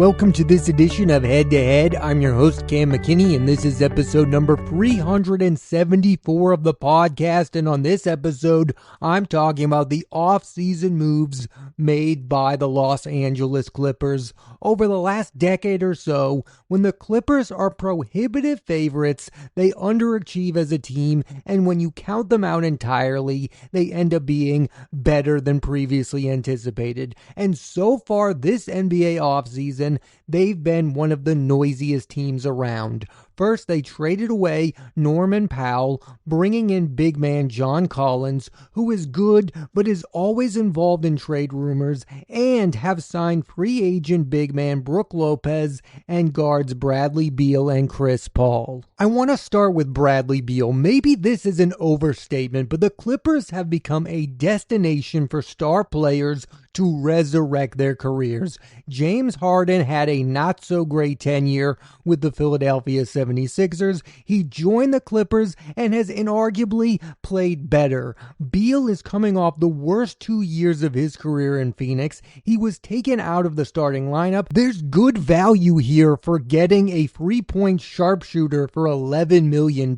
Welcome to this edition of Head to Head. I'm your host, Cam McKinney, and this is episode number 374 of the podcast. And on this episode, I'm talking about the offseason moves made by the Los Angeles Clippers. Over the last decade or so, when the Clippers are prohibitive favorites, they underachieve as a team, and when you count them out entirely, they end up being better than previously anticipated. And so far this NBA offseason, they've been one of the noisiest teams around. First, they traded away Norman Powell, bringing in big man John Collins, who is good but is always involved in trade rumors, and have signed free agent big man Brook Lopez and guards Bradley Beal and Chris Paul. I want to start with Bradley Beal. Maybe this is an overstatement, but the Clippers have become a destination for star players to resurrect their careers. James Harden had a not-so-great tenure with the Philadelphia 76ers. He joined the Clippers and has inarguably played better. Beal is coming off the worst 2 years of his career in Phoenix. He was taken out of the starting lineup. There's good value here for getting a three-point sharpshooter for $11 million.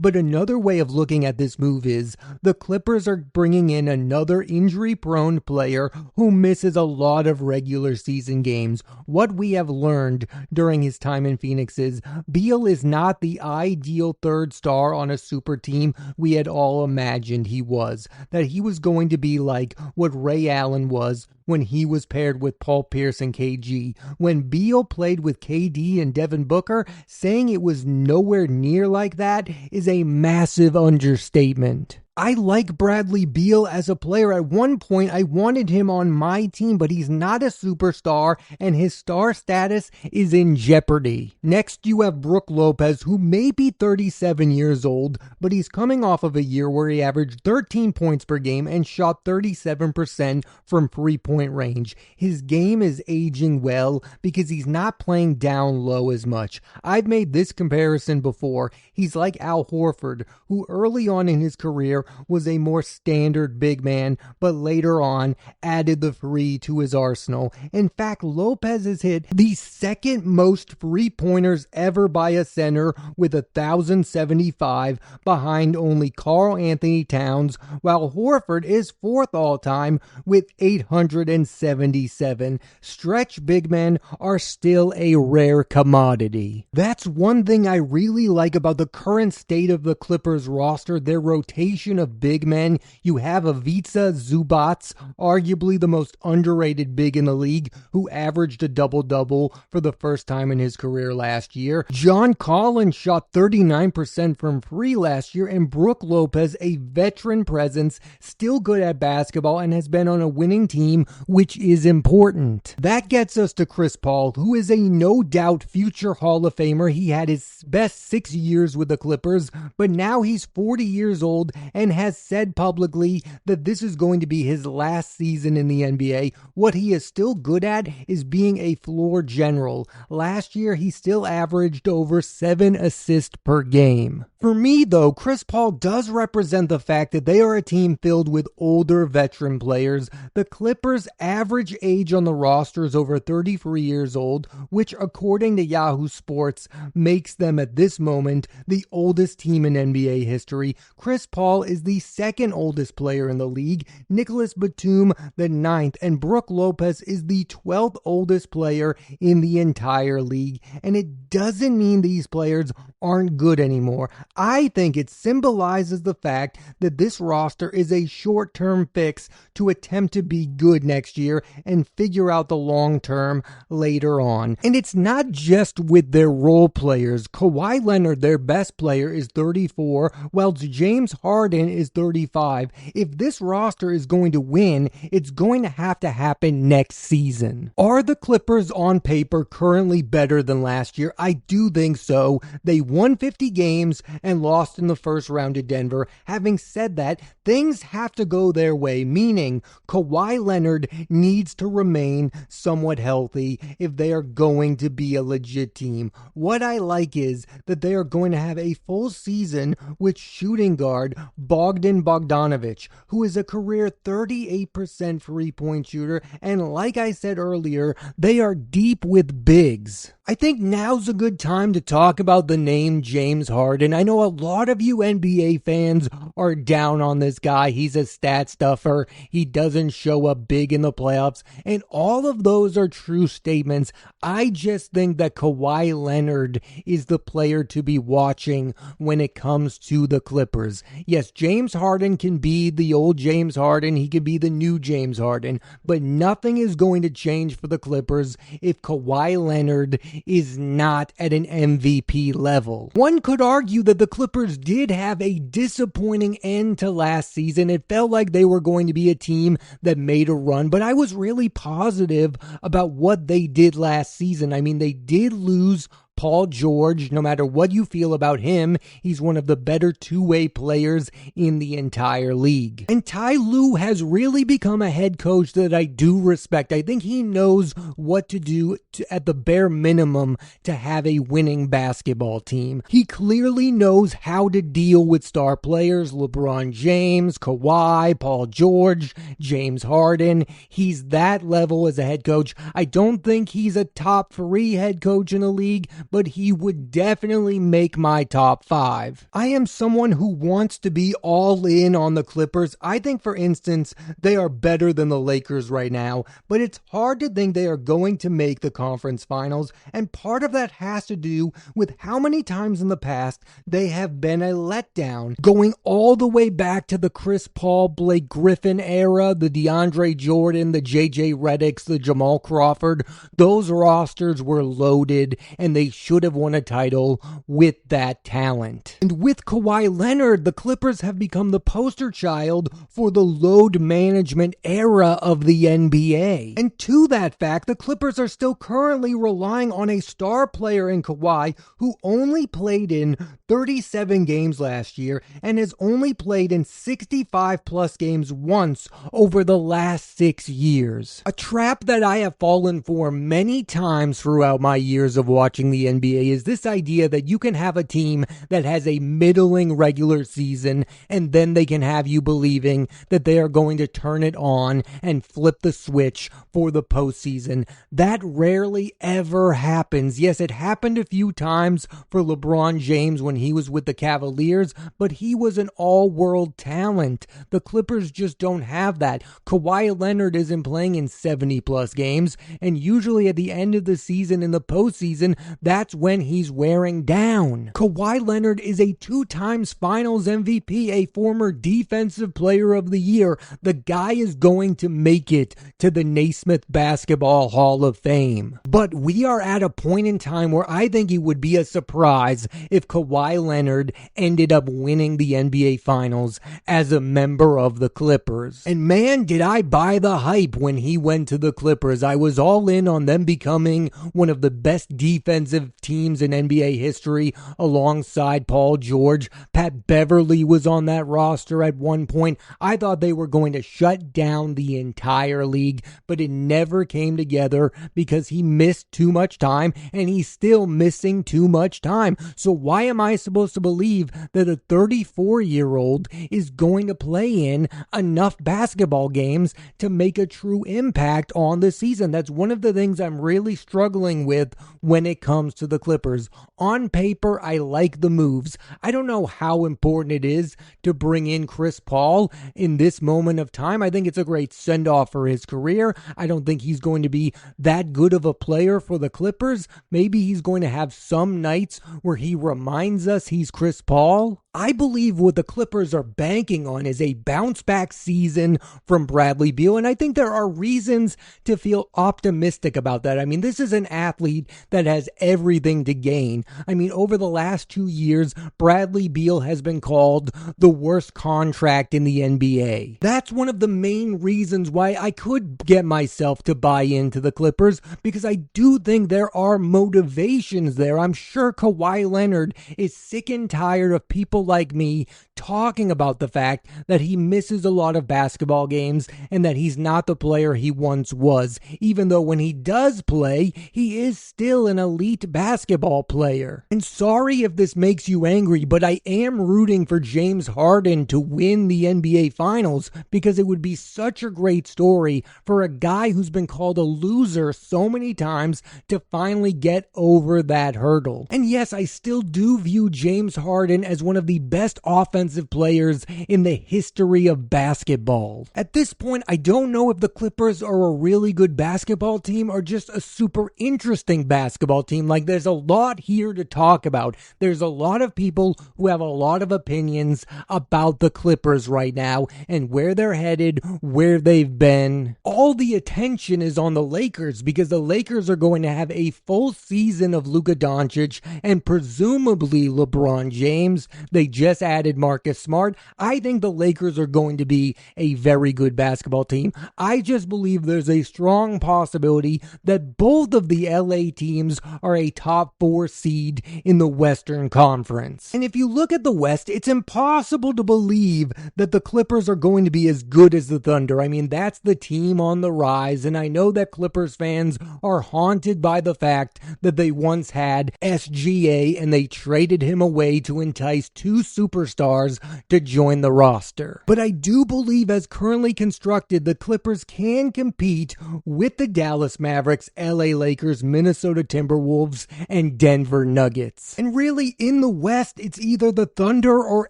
But another way of looking at this move is the Clippers are bringing in another injury-prone player who misses a lot of regular season games. What we have learned during his time in Phoenix is Beal is not the ideal third star on a super team we had all imagined he was. That he was going to be like what Ray Allen was when he was paired with Paul Pierce and KG. When Beal played with KD and Devin Booker, saying it was nowhere near like that is a massive understatement. I like Bradley Beal as a player. At one point, I wanted him on my team, but he's not a superstar, and his star status is in jeopardy. Next, you have Brook Lopez, who may be 37 years old, but he's coming off of a year where he averaged 13 points per game and shot 37% from three-point range. His game is aging well because he's not playing down low as much. I've made this comparison before. He's like Al Horford, who early on in his career was a more standard big man, but later on added the three to his arsenal. In fact, Lopez has hit the second most three-pointers ever by a center with 1,075, behind only Karl Anthony Towns, while Horford is fourth all-time with 877. Stretch big men are still a rare commodity. That's one thing I really like about the current state of the Clippers roster, their rotation of big men. You have Ivica Zubac, arguably the most underrated big in the league, who averaged a double-double for the first time in his career last year. John Collins shot 39% from three last year, and Brook Lopez, a veteran presence, still good at basketball and has been on a winning team, which is important. That gets us to Chris Paul, who is a no-doubt future Hall of Famer. He had his best 6 years with the Clippers, but now he's 40 years old and has said publicly that this is going to be his last season in the NBA. What he is still good at is being a floor general. Last year, he still averaged over 7 assists per game. For me, though, Chris Paul does represent the fact that they are a team filled with older veteran players. The Clippers' average age on the roster is over 33 years old, which, according to Yahoo Sports, makes them at this moment the oldest team in NBA history. Chris Paul is the second oldest player in the league, Nicholas Batum the 9th, and Brook Lopez is the 12th oldest player in the entire league. And it doesn't mean these players aren't good anymore. I think it symbolizes the fact that this roster is a short-term fix to attempt to be good next year and figure out the long-term later on. And it's not just with their role players. Kawhi Leonard, their best player, is 34, while James Harden is 35. If this roster is going to win, it's going to happen next season. Are the Clippers on paper currently better than last year? I do think so. They won 50 games and lost in the first round to Denver. Having said that, things have to go their way, meaning Kawhi Leonard needs to remain somewhat healthy if they are going to be a legit team. What I like is that they are going to have a full season with shooting guard Bogdan Bogdanović, who is a career 38% three-point shooter, and like I said earlier, they are deep with bigs. I think now's a good time to talk about the name James Harden. I know a lot of you NBA fans are down on this guy. He's a stat stuffer. He doesn't show up big in the playoffs, and all of those are true statements. I just think that Kawhi Leonard is the player to be watching when it comes to the Clippers. Yes, James Harden can be the old James Harden. He can be the new James Harden, but nothing is going to change for the Clippers if Kawhi Leonard is not at an MVP level. One could argue that the Clippers did have a disappointing end to last season. It felt like they were going to be a team that made a run, but I was really positive about what they did last season. I mean, they did lose Paul George. No matter what you feel about him, he's one of the better two-way players in the entire league. And Ty Lue has really become a head coach that I do respect. I think he knows what to do at the bare minimum to have a winning basketball team. He clearly knows how to deal with star players, LeBron James, Kawhi, Paul George, James Harden. He's that level as a head coach. I don't think he's a top 3 head coach in the league, but he would definitely make my top 5. I am someone who wants to be all in on the Clippers. I think, for instance, they are better than the Lakers right now, but it's hard to think they are going to make the conference finals, and part of that has to do with how many times in the past they have been a letdown. Going all the way back to the Chris Paul, Blake Griffin era, the DeAndre Jordan, the JJ Redicks, the Jamal Crawford, those rosters were loaded, and they should have won a title with that talent. And with Kawhi Leonard, the Clippers have become the poster child for the load management era of the NBA. And to that fact, the Clippers are still currently relying on a star player in Kawhi who only played in 37 games last year and has only played in 65 plus games once over the last 6 years. A trap that I have fallen for many times throughout my years of watching the NBA is this idea that you can have a team that has a middling regular season and then they can have you believing that they are going to turn it on and flip the switch for the postseason. That rarely ever happens. Yes, it happened a few times for LeBron James when he was with the Cavaliers, but he was an all-world talent. The Clippers just don't have that. Kawhi Leonard isn't playing in 70-plus games, and usually at the end of the season in the postseason, that's when he's wearing down. Kawhi Leonard is a 2-times Finals MVP, a former Defensive Player of the Year. The guy is going to make it to the Naismith Basketball Hall of Fame. But we are at a point in time where I think it would be a surprise if Kawhi Leonard ended up winning the NBA Finals as a member of the Clippers. And man, did I buy the hype when he went to the Clippers. I was all in on them becoming one of the best defensive teams in NBA history alongside Paul George. Pat Beverly was on that roster at one point. I thought they were going to shut down the entire league, but it never came together because he missed too much time and he's still missing too much time. So why am I supposed to believe that a 34-year-old is going to play in enough basketball games to make a true impact on the season? That's one of the things I'm really struggling with when it comes to the Clippers. On paper, I like the moves. I don't know how important it is to bring in Chris Paul in this moment of time. I think it's a great send-off for his career. I don't think he's going to be that good of a player for the Clippers. Maybe he's going to have some nights where he reminds us he's Chris Paul. I believe what the Clippers are banking on is a bounce-back season from Bradley Beal, and I think there are reasons to feel optimistic about that. I mean, this is an athlete that has everything to gain. I mean, over the last 2 years, Bradley Beal has been called the worst contract in the NBA. That's one of the main reasons why I could get myself to buy into the Clippers, because I do think there are motivations there. I'm sure Kawhi Leonard is sick and tired of people people like me talking about the fact that he misses a lot of basketball games and that he's not the player he once was, even though when he does play, he is still an elite basketball player. And sorry if this makes you angry, but I am rooting for James Harden to win the NBA Finals because it would be such a great story for a guy who's been called a loser so many times to finally get over that hurdle. And yes, I still do view James Harden as one of the best offensive players in the history of basketball. At this point, I don't know if the Clippers are a really good basketball team or just a super interesting basketball team. Like, there's a lot here to talk about. There's a lot of people who have a lot of opinions about the Clippers right now and where they're headed, where they've been. All the attention is on the Lakers because the Lakers are going to have a full season of Luka Doncic and presumably LeBron James. They just added Marcus Smart. I think the Lakers are going to be a very good basketball team. I just believe there's a strong possibility that both of the LA teams are a top 4 seed in the Western Conference. And if you look at the West, it's impossible to believe that the Clippers are going to be as good as the Thunder. I mean, that's the team on the rise, and I know that Clippers fans are haunted by the fact that they once had SGA and they traded him away to entice 2 superstars to join the roster. But I do believe, as currently constructed, the Clippers can compete with the Dallas Mavericks, LA Lakers, Minnesota Timberwolves, and Denver Nuggets. And really, in the West, it's either the Thunder or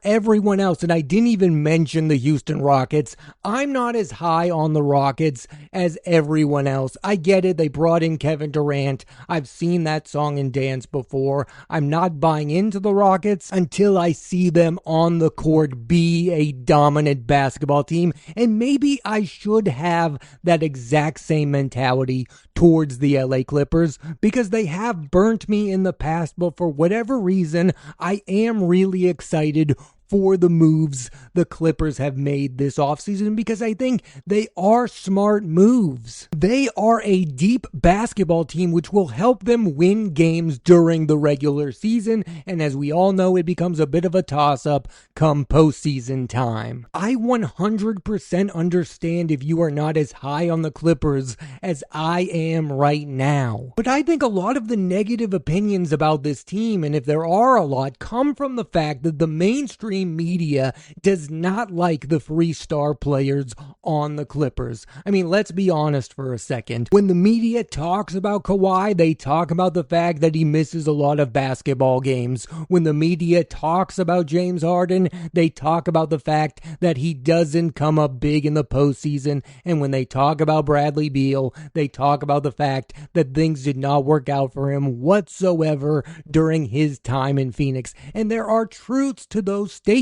everyone else, and I didn't even mention the Houston Rockets. I'm not as high on the Rockets as everyone else. I get it, they brought in Kevin Durant. I've seen that song and dance before. I'm not buying into the Rockets until I see them on the court be a dominant basketball team, and maybe I should have that exact same mentality towards the LA Clippers because they have burnt me in the past, but for whatever reason, I am really excited for the moves the Clippers have made this offseason because I think they are smart moves. They are a deep basketball team which will help them win games during the regular season, and as we all know, it becomes a bit of a toss-up come postseason time. I 100% understand if you are not as high on the Clippers as I am right now. But I think a lot of the negative opinions about this team, and if there are a lot, come from the fact that the mainstream media does not like the 3-star players on the Clippers. I mean, let's be honest for a second. When the media talks about Kawhi, they talk about the fact that he misses a lot of basketball games. When the media talks about James Harden, they talk about the fact that he doesn't come up big in the postseason. And when they talk about Bradley Beal, they talk about the fact that things did not work out for him whatsoever during his time in Phoenix. And there are truths to those statements.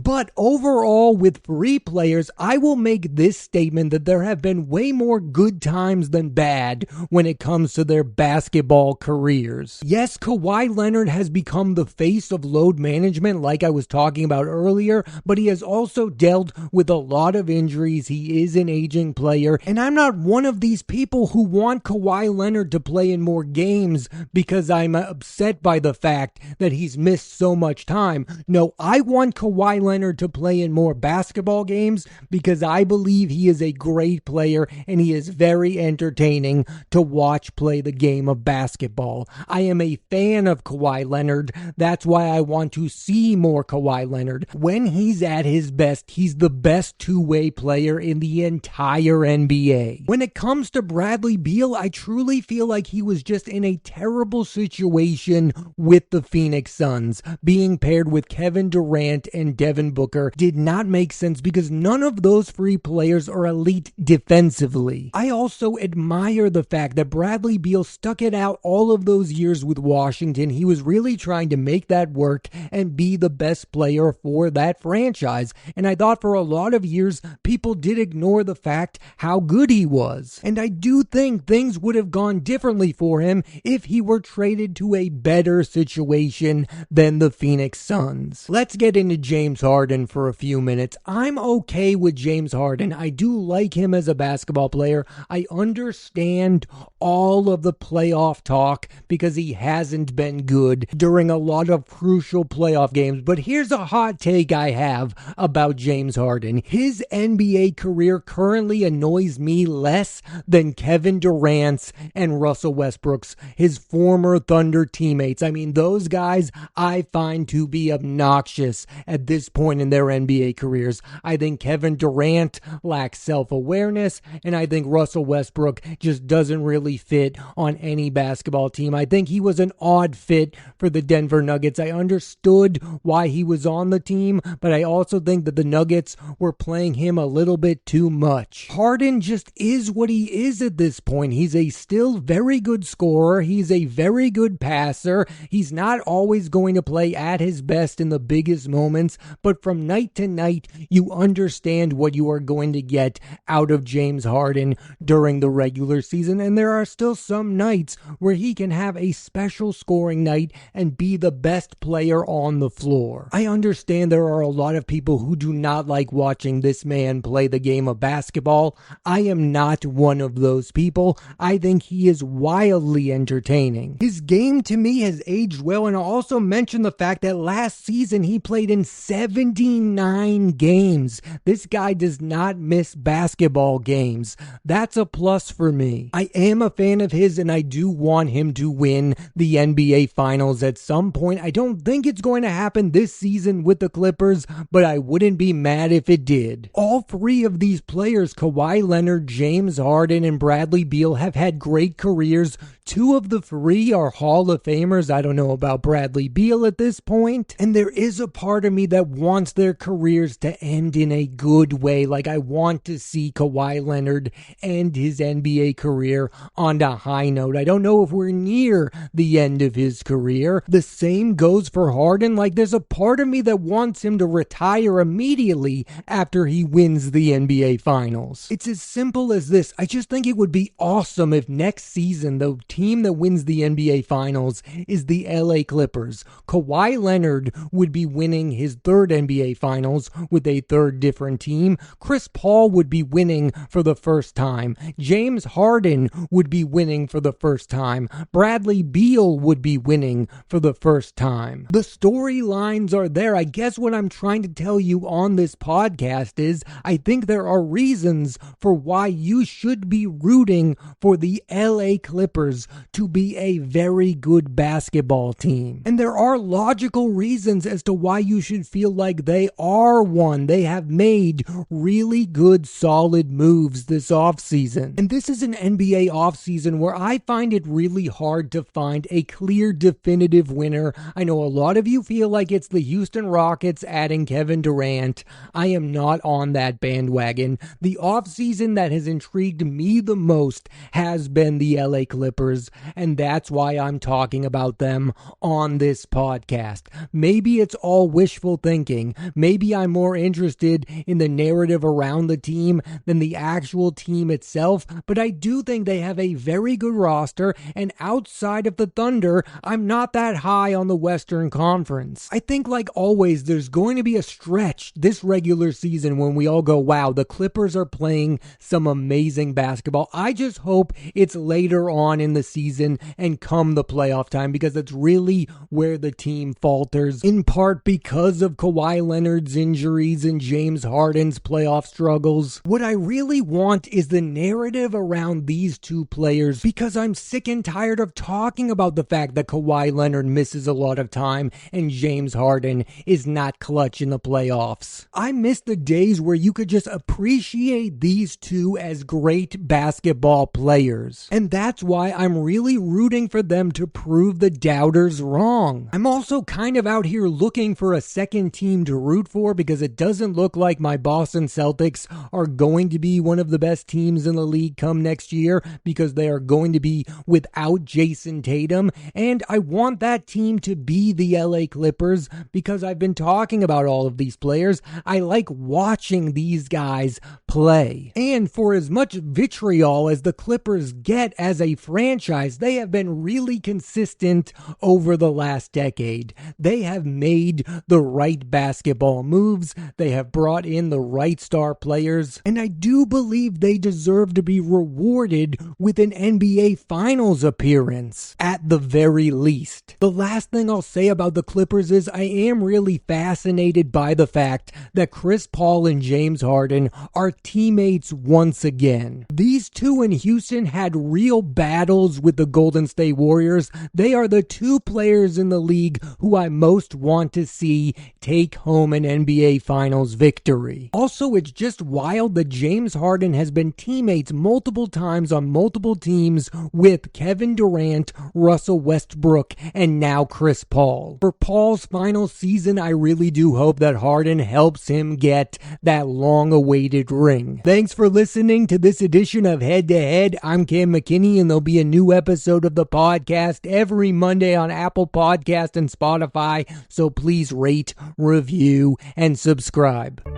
But overall, with 3 players, I will make this statement that there have been way more good times than bad when it comes to their basketball careers. Yes, Kawhi Leonard has become the face of load management like I was talking about earlier, but he has also dealt with a lot of injuries. He is an aging player, and I'm not one of these people who want Kawhi Leonard to play in more games because I'm upset by the fact that he's missed so much time. No, I want Kawhi Leonard to play in more basketball games because I believe he is a great player and he is very entertaining to watch play the game of basketball. I am a fan of Kawhi Leonard. That's why I want to see more Kawhi Leonard. When he's at his best, he's the best two-way player in the entire NBA. When it comes to Bradley Beal, I truly feel like he was just in a terrible situation with the Phoenix Suns. Being paired with Kevin Durant and Devin Booker did not make sense because none of those 3 players are elite defensively. I also admire the fact that Bradley Beal stuck it out all of those years with Washington. He was really trying to make that work and be the best player for that franchise. And I thought for a lot of years, people did ignore the fact how good he was. And I do think things would have gone differently for him if he were traded to a better situation than the Phoenix Suns. Let's get get into James Harden for a few minutes. I'm okay with James Harden. I do like him as a basketball player. I understand all of the playoff talk because he hasn't been good during a lot of crucial playoff games. But here's a hot take I have about James Harden. His NBA career currently annoys me less than Kevin Durant's and Russell Westbrook's, his former Thunder teammates. I mean, those guys I find to be obnoxious at this point in their NBA careers. I think Kevin Durant lacks self-awareness, and I think Russell Westbrook just doesn't really fit on any basketball team. I think he was an odd fit for the Denver Nuggets. I understood why he was on the team, but I also think that the Nuggets were playing him a little bit too much. Harden just is what he is at this point. He's a still very good scorer. He's a very good passer. He's not always going to play at his best in the biggest moments, but from night to night, you understand what you are going to get out of James Harden during the regular season, and there are still some nights where he can have a special scoring night and be the best player on the floor. I understand there are a lot of people who do not like watching this man play the game of basketball. I am not one of those people. I think he is wildly entertaining. His game to me has aged well, and I'll also mention the fact that last season he played in 79 games. This guy does not miss basketball games. That's a plus for me. I am a fan of his, and I do want him to win the NBA Finals at some point. I don't think it's going to happen this season with the Clippers, but I wouldn't be mad if it did. All three of these players, Kawhi Leonard, James Harden, and Bradley Beal, have had great careers. Two of the three are Hall of Famers. I don't know about Bradley Beal at this point. And there is a part of me that wants their careers to end in a good way. Like, I want to see Kawhi Leonard end his NBA career on a high note. I don't know if we're near the end of his career. The same goes for Harden. Like, there's a part of me that wants him to retire immediately after he wins the NBA Finals. It's as simple as this. I just think it would be awesome if next season the team that wins the NBA Finals is the LA Clippers. Kawhi Leonard would be winning his third NBA Finals with a third different team. Chris Paul would be winning for the first time. James Harden would be winning for the first time. Bradley Beal would be winning for the first time. The storylines are there. I guess what I'm trying to tell you on this podcast is I think there are reasons for why you should be rooting for the LA Clippers to be a very good basketball team. And there are logical reasons as to why you should feel like they are one. They have made really good, solid moves this offseason. And this is an NBA offseason where I find it really hard to find a clear, definitive winner. I know a lot of you feel like it's the Houston Rockets adding Kevin Durant. I am not on that bandwagon. The offseason that has intrigued me the most has been the LA Clippers, and that's why I'm talking about them on this podcast. Maybe it's all wishful thinking. Maybe I'm more interested in the narrative around the team than the actual team itself, but I do think they have a very good roster, and outside of the Thunder, I'm not that high on the Western Conference. I think, like always, there's going to be a stretch this regular season when we all go, wow, the Clippers are playing some amazing basketball. I just hope it's later on in the season and come the playoff time, because that's really where the team falters, in part because of Kawhi Leonard's injuries and James Harden's playoff struggles. What I really want is the narrative around these two players, because I'm sick and tired of talking about the fact that Kawhi Leonard misses a lot of time and James Harden is not clutch in the playoffs. I miss the days where you could just appreciate these two as great basketball players. And that's why I'm really rooting for them to prove the doubters wrong. I'm also kind of out here looking for a second team to root for, because it doesn't look like my Boston Celtics are going to be one of the best teams in the league come next year, because they are going to be without Jason Tatum. And I want that team to be the LA Clippers, because I've been talking about all of these players. I like watching these guys play. And for as much vitriol as the Clippers get as a franchise, franchise, they have been really consistent over the last decade. They have made the right basketball moves. They have brought in the right star players. And I do believe they deserve to be rewarded with an NBA Finals appearance, at the very least. The last thing I'll say about the Clippers is I am really fascinated by the fact that Chris Paul and James Harden are teammates once again. These two in Houston had real battles with the Golden State Warriors. They are the two players in the league who I most want to see take home an NBA Finals victory. Also, it's just wild that James Harden has been teammates multiple times on multiple teams with Kevin Durant, Russell Westbrook, and now Chris Paul. For Paul's final season, I really do hope that Harden helps him get that long-awaited ring. Thanks for listening to this edition of Head to Head. I'm Cam McKinney, and there'll be a new episode of the podcast every Monday on Apple Podcast and Spotify, so please rate, review, and subscribe.